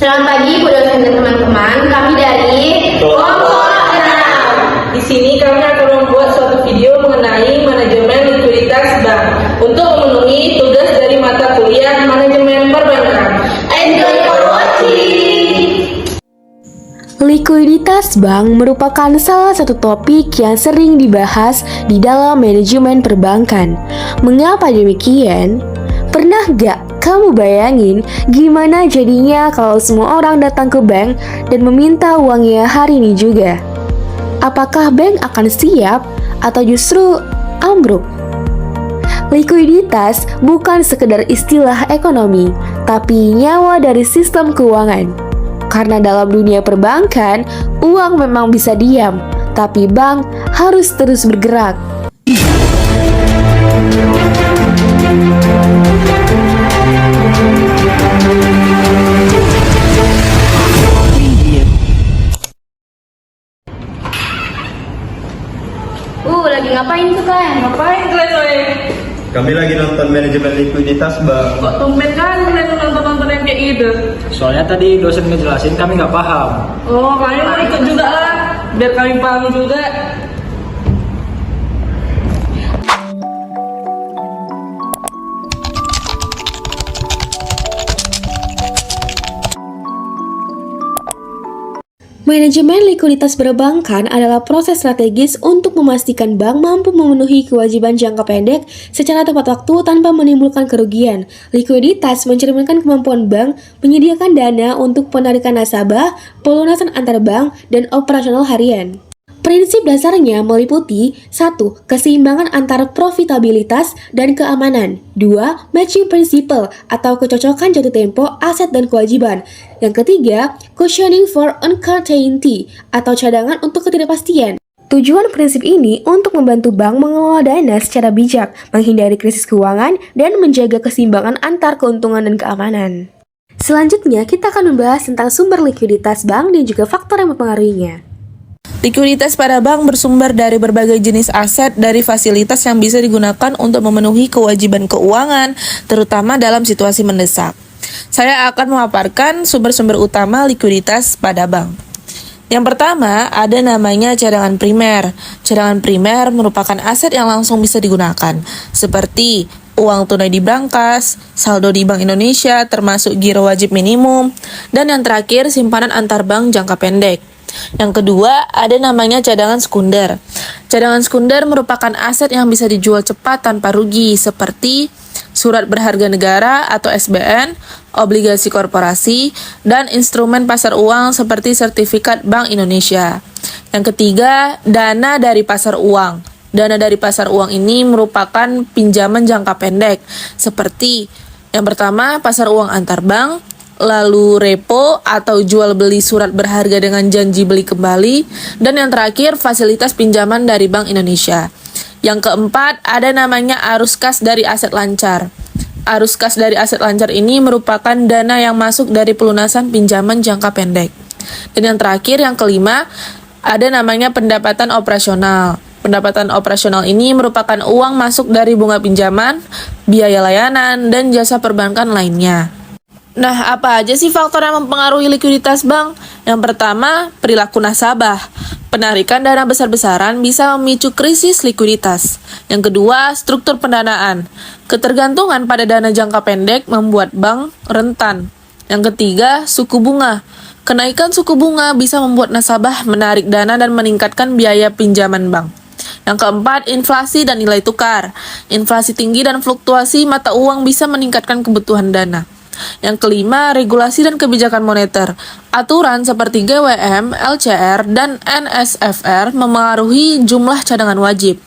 Selamat pagi Bu dosen dan teman-teman. Kami dari kelompok 6. Di sini kami akan membuat suatu video mengenai manajemen likuiditas bank untuk memenuhi tugas dari mata kuliah manajemen perbankan. Enjoy for watching. Likuiditas bank merupakan salah satu topik yang sering dibahas di dalam manajemen perbankan. Mengapa demikian? Pernah gak kamu bayangin gimana jadinya kalau semua orang datang ke bank dan meminta uangnya hari ini juga? Apakah bank akan siap atau justru ambruk? Likuiditas bukan sekedar istilah ekonomi, tapi nyawa dari sistem keuangan. Karena dalam dunia perbankan, uang memang bisa diam, tapi bank harus terus bergerak. Lagi ngapain tuh kan? Ngapain kalian oi? Kami lagi nonton manajemen likuiditas, Bang. Kok tumben kan kalian nonton-nonton yang kayak gitu? Soalnya tadi dosen ngejelasin kami nggak paham. Oh, kalian mau ikut juga lah, biar kami paham juga. Manajemen likuiditas perbankan adalah proses strategis untuk memastikan bank mampu memenuhi kewajiban jangka pendek secara tepat waktu tanpa menimbulkan kerugian. Likuiditas mencerminkan kemampuan bank menyediakan dana untuk penarikan nasabah, pelunasan antar bank, dan operasional harian. Prinsip dasarnya meliputi 1. Keseimbangan antara profitabilitas dan keamanan. 2. Matching principle atau kecocokan jatuh tempo aset dan kewajiban. Yang ketiga, cushioning for uncertainty atau cadangan untuk ketidakpastian. Tujuan prinsip ini untuk membantu bank mengelola dana secara bijak, menghindari krisis keuangan, dan menjaga keseimbangan antar keuntungan dan keamanan. Selanjutnya, kita akan membahas tentang sumber likuiditas bank dan juga faktor yang mempengaruhinya. Likuiditas pada bank bersumber dari berbagai jenis aset dari fasilitas yang bisa digunakan untuk memenuhi kewajiban keuangan, terutama dalam situasi mendesak. Saya akan memaparkan sumber-sumber utama likuiditas pada bank. Yang pertama, ada namanya cadangan primer. Cadangan primer merupakan aset yang langsung bisa digunakan, seperti uang tunai di brankas, saldo di Bank Indonesia termasuk giro wajib minimum, dan yang terakhir simpanan antar bank jangka pendek. Yang kedua, ada namanya cadangan sekunder. Cadangan sekunder merupakan aset yang bisa dijual cepat tanpa rugi, seperti surat berharga negara atau SBN, obligasi korporasi, dan instrumen pasar uang seperti sertifikat Bank Indonesia. Yang ketiga, dana dari pasar uang. Dana dari pasar uang ini merupakan pinjaman jangka pendek, seperti yang pertama, pasar uang antar bank, lalu repo atau jual beli surat berharga dengan janji beli kembali, dan yang terakhir fasilitas pinjaman dari Bank Indonesia. Yang keempat, ada namanya arus kas dari aset lancar. Arus kas dari aset lancar ini merupakan dana yang masuk dari pelunasan pinjaman jangka pendek. Dan yang terakhir, yang kelima, ada namanya pendapatan operasional. Pendapatan operasional ini merupakan uang masuk dari bunga pinjaman, biaya layanan, dan jasa perbankan lainnya. Nah, apa aja sih faktor yang mempengaruhi likuiditas bank? Yang pertama, perilaku nasabah. Penarikan dana besar-besaran bisa memicu krisis likuiditas. Yang kedua, struktur pendanaan. Ketergantungan pada dana jangka pendek membuat bank rentan. Yang ketiga, suku bunga. Kenaikan suku bunga bisa membuat nasabah menarik dana dan meningkatkan biaya pinjaman bank. Yang keempat, inflasi dan nilai tukar. Inflasi tinggi dan fluktuasi mata uang bisa meningkatkan kebutuhan dana. Yang kelima, regulasi dan kebijakan moneter. Aturan seperti GWM, LCR, dan NSFR memengaruhi jumlah cadangan wajib.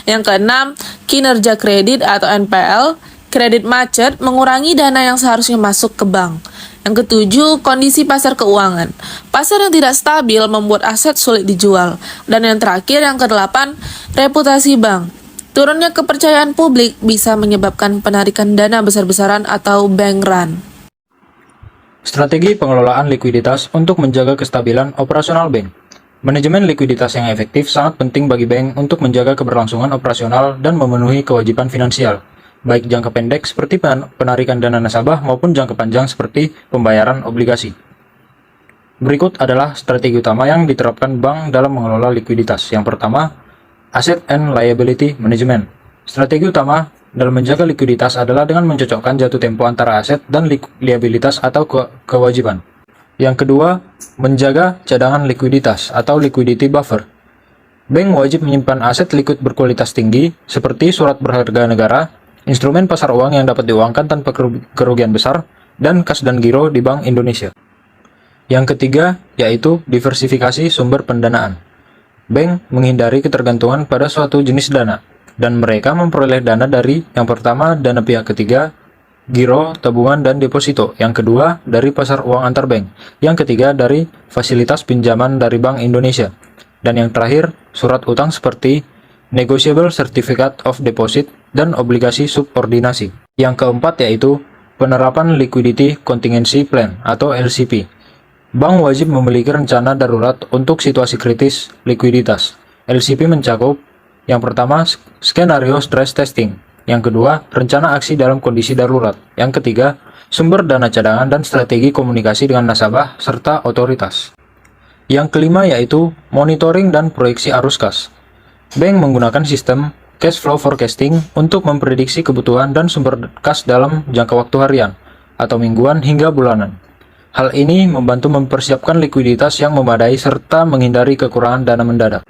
Yang keenam, kinerja kredit atau NPL. Kredit macet mengurangi dana yang seharusnya masuk ke bank. Yang ketujuh, kondisi pasar keuangan. Pasar yang tidak stabil membuat aset sulit dijual. Dan yang terakhir, yang kedelapan, reputasi bank. Turunnya kepercayaan publik bisa menyebabkan penarikan dana besar-besaran atau bank run. Strategi pengelolaan likuiditas untuk menjaga kestabilan operasional bank. Manajemen likuiditas yang efektif sangat penting bagi bank untuk menjaga keberlangsungan operasional dan memenuhi kewajiban finansial, baik jangka pendek seperti penarikan dana nasabah maupun jangka panjang seperti pembayaran obligasi. Berikut adalah strategi utama yang diterapkan bank dalam mengelola likuiditas. Yang pertama, Asset and Liability Management. Strategi utama dalam menjaga likuiditas adalah dengan mencocokkan jatuh tempo antara aset dan liabilitas atau kewajiban. Yang kedua, menjaga cadangan likuiditas atau liquidity buffer. Bank wajib menyimpan aset likuid berkualitas tinggi seperti surat berharga negara, instrumen pasar uang yang dapat diuangkan tanpa kerugian besar, dan kas dan giro di Bank Indonesia. Yang ketiga, yaitu diversifikasi sumber pendanaan. Bank menghindari ketergantungan pada suatu jenis dana, dan mereka memperoleh dana dari yang pertama, dana pihak ketiga, giro, tabungan, dan deposito. Yang kedua, dari pasar uang antar bank. Yang ketiga, dari fasilitas pinjaman dari Bank Indonesia. Dan yang terakhir, surat utang seperti Negotiable Certificate of Deposit dan obligasi subordinasi. Yang keempat yaitu penerapan Liquidity Contingency Plan atau LCP. Bank wajib memiliki rencana darurat untuk situasi kritis likuiditas. LCP mencakup yang pertama, skenario stress testing. Yang kedua, rencana aksi dalam kondisi darurat. Yang ketiga, sumber dana cadangan dan strategi komunikasi dengan nasabah serta otoritas. Yang kelima yaitu monitoring dan proyeksi arus kas. Bank menggunakan sistem cash flow forecasting untuk memprediksi kebutuhan dan sumber kas dalam jangka waktu harian atau mingguan hingga bulanan. Hal ini membantu mempersiapkan likuiditas yang memadai serta menghindari kekurangan dana mendadak.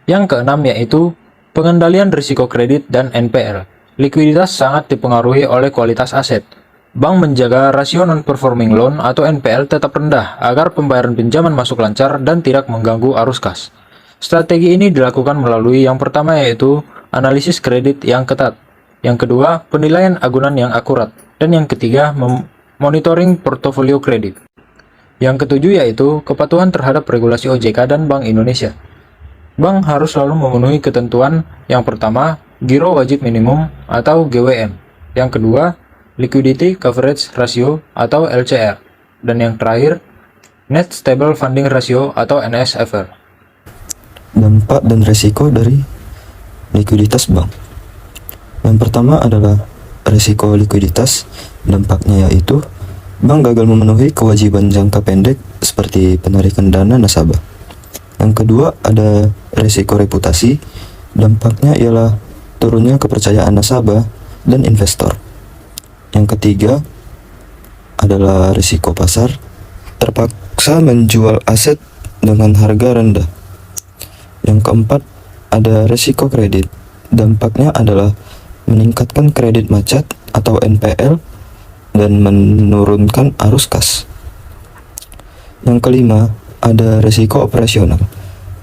Yang keenam yaitu pengendalian risiko kredit dan NPL. Likuiditas sangat dipengaruhi oleh kualitas aset. Bank menjaga rasio non-performing loan atau NPL tetap rendah agar pembayaran pinjaman masuk lancar dan tidak mengganggu arus kas. Strategi ini dilakukan melalui yang pertama yaitu analisis kredit yang ketat, yang kedua penilaian agunan yang akurat, dan yang ketiga monitoring portofolio kredit. Yang ketujuh yaitu kepatuhan terhadap regulasi OJK dan Bank Indonesia. Bank harus selalu memenuhi ketentuan yang pertama, giro wajib minimum atau GWM. Yang kedua, Liquidity Coverage Ratio atau LCR. Dan yang terakhir, Net Stable Funding Ratio atau NSFR. Dampak dan resiko dari likuiditas bank. Yang pertama adalah resiko likuiditas. Dampaknya yaitu bank gagal memenuhi kewajiban jangka pendek seperti penarikan dana nasabah. Yang kedua ada resiko reputasi. Dampaknya ialah turunnya kepercayaan nasabah dan investor. Yang ketiga adalah risiko pasar. Terpaksa menjual aset dengan harga rendah. Yang keempat ada risiko kredit. Dampaknya adalah meningkatkan kredit macet atau NPL dan menurunkan arus kas. Yang kelima ada risiko operasional.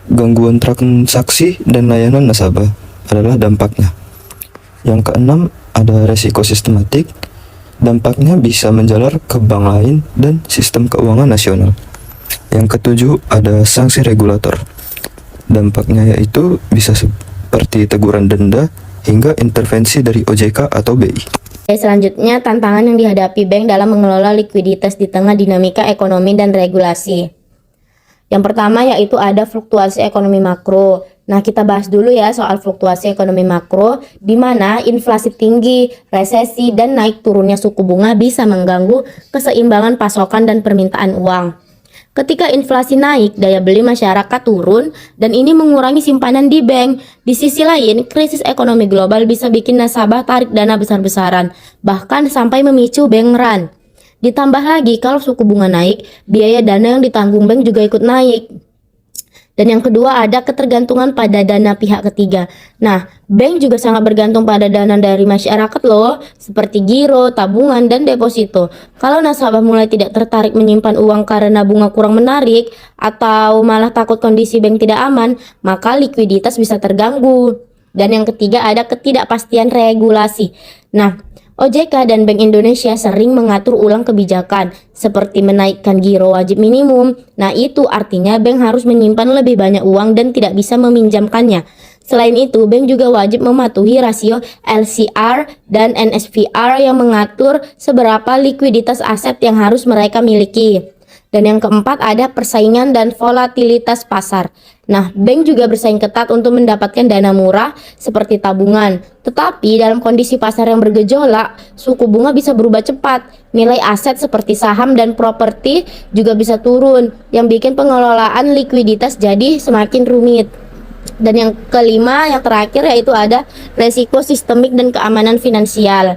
Gangguan transaksi dan layanan nasabah adalah dampaknya. Yang keenam ada risiko sistematik. Dampaknya bisa menjalar ke bank lain dan sistem keuangan nasional. Yang ketujuh ada sanksi regulator. Dampaknya yaitu bisa seperti teguran denda hingga intervensi dari OJK atau BI. Selanjutnya, tantangan yang dihadapi bank dalam mengelola likuiditas di tengah dinamika ekonomi dan regulasi. Yang pertama yaitu ada fluktuasi ekonomi makro. Nah, kita bahas dulu ya soal fluktuasi ekonomi makro, di mana inflasi tinggi, resesi, dan naik turunnya suku bunga bisa mengganggu keseimbangan pasokan dan permintaan uang. Ketika inflasi naik, daya beli masyarakat turun dan ini mengurangi simpanan di bank. Di sisi lain, krisis ekonomi global bisa bikin nasabah tarik dana besar-besaran, bahkan sampai memicu bank run. Ditambah lagi kalau suku bunga naik, biaya dana yang ditanggung bank juga ikut naik. Dan yang kedua ada ketergantungan pada dana pihak ketiga. Nah, bank juga sangat bergantung pada dana dari masyarakat loh, seperti giro, tabungan, dan deposito. Kalau nasabah mulai tidak tertarik menyimpan uang karena bunga kurang menarik, atau malah takut kondisi bank tidak aman, maka likuiditas bisa terganggu. Dan yang ketiga ada ketidakpastian regulasi. Nah, OJK dan Bank Indonesia sering mengatur ulang kebijakan seperti menaikkan giro wajib minimum. Nah, itu artinya bank harus menyimpan lebih banyak uang dan tidak bisa meminjamkannya. Selain itu, bank juga wajib mematuhi rasio LCR dan NSFR yang mengatur seberapa likuiditas aset yang harus mereka miliki. Dan yang keempat ada persaingan dan volatilitas pasar. Nah, bank juga bersaing ketat untuk mendapatkan dana murah seperti tabungan. Tetapi dalam kondisi pasar yang bergejolak, suku bunga bisa berubah cepat. Nilai aset seperti saham dan properti juga bisa turun, yang bikin pengelolaan likuiditas jadi semakin rumit. Dan yang kelima, yang terakhir yaitu ada resiko sistemik dan keamanan finansial.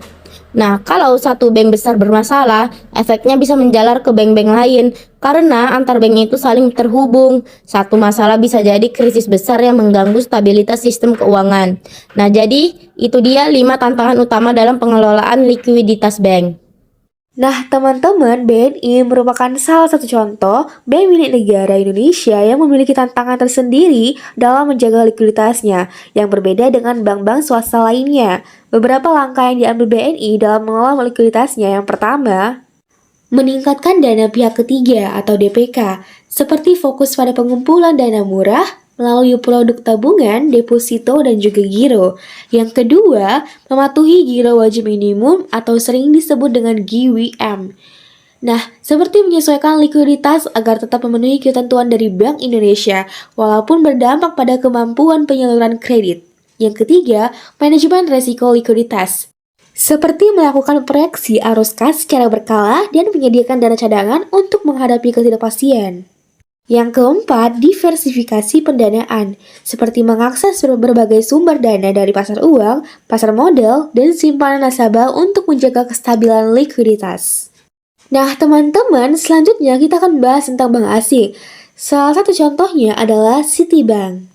Nah, kalau satu bank besar bermasalah, efeknya bisa menjalar ke bank-bank lain karena antar bank itu saling terhubung. Satu masalah bisa jadi krisis besar yang mengganggu stabilitas sistem keuangan. Nah, jadi itu dia 5 tantangan utama dalam pengelolaan likuiditas bank. Nah, teman-teman, BNI merupakan salah satu contoh bank milik negara Indonesia yang memiliki tantangan tersendiri dalam menjaga likuiditasnya, yang berbeda dengan bank-bank swasta lainnya. Beberapa langkah yang diambil BNI dalam mengelola likuiditasnya, yang pertama, meningkatkan dana pihak ketiga atau DPK, seperti fokus pada pengumpulan dana murah melalui produk tabungan, deposito, dan juga giro. Yang kedua, mematuhi giro wajib minimum atau sering disebut dengan GWM. Nah, seperti menyesuaikan likuiditas agar tetap memenuhi ketentuan dari Bank Indonesia, walaupun berdampak pada kemampuan penyaluran kredit. Yang ketiga, manajemen resiko likuiditas. Seperti melakukan proyeksi arus kas secara berkala dan menyediakan dana cadangan untuk menghadapi ketidakpastian. Yang keempat, diversifikasi pendanaan, seperti mengakses berbagai sumber dana dari pasar uang, pasar modal, dan simpanan nasabah untuk menjaga kestabilan likuiditas. Nah, teman-teman, selanjutnya kita akan bahas tentang bank asing. Salah satu contohnya adalah Citibank.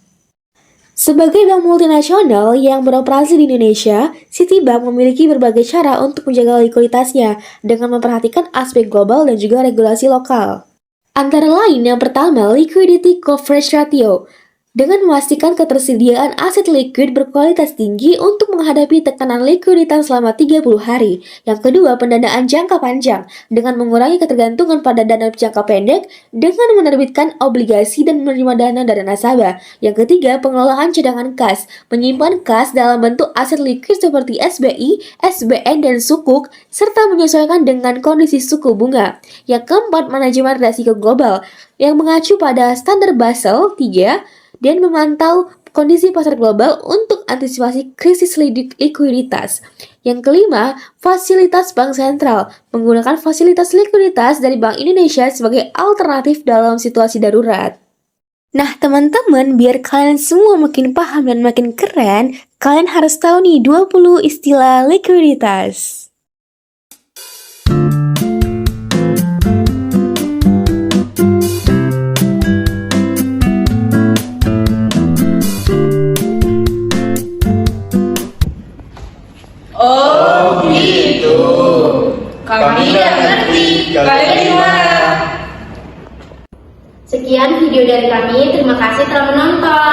Sebagai bank multinasional yang beroperasi di Indonesia, Citibank memiliki berbagai cara untuk menjaga likuiditasnya dengan memperhatikan aspek global dan juga regulasi lokal. Antara lain, yang pertama, liquidity coverage ratio, dengan memastikan ketersediaan aset liquid berkualitas tinggi untuk menghadapi tekanan likuiditas selama 30 hari. Yang kedua, pendanaan jangka panjang, dengan mengurangi ketergantungan pada dana jangka pendek dengan menerbitkan obligasi dan menerima dana dari nasabah. Yang ketiga, pengelolaan cadangan kas, menyimpan kas dalam bentuk aset liquid seperti SBI, SBN, dan Sukuk, serta menyesuaikan dengan kondisi suku bunga. Yang keempat, manajemen risiko global, yang mengacu pada standar Basel III, dan memantau kondisi pasar global untuk antisipasi krisis likuiditas. Yang kelima, fasilitas bank sentral, menggunakan fasilitas likuiditas dari Bank Indonesia sebagai alternatif dalam situasi darurat. Nah, teman-teman, biar kalian semua makin paham dan makin keren, kalian harus tahu nih 20 istilah likuiditas. Oh gitu. Kami nggak ngerti. Kalian gimana? Sekian video dari kami, terima kasih telah menonton.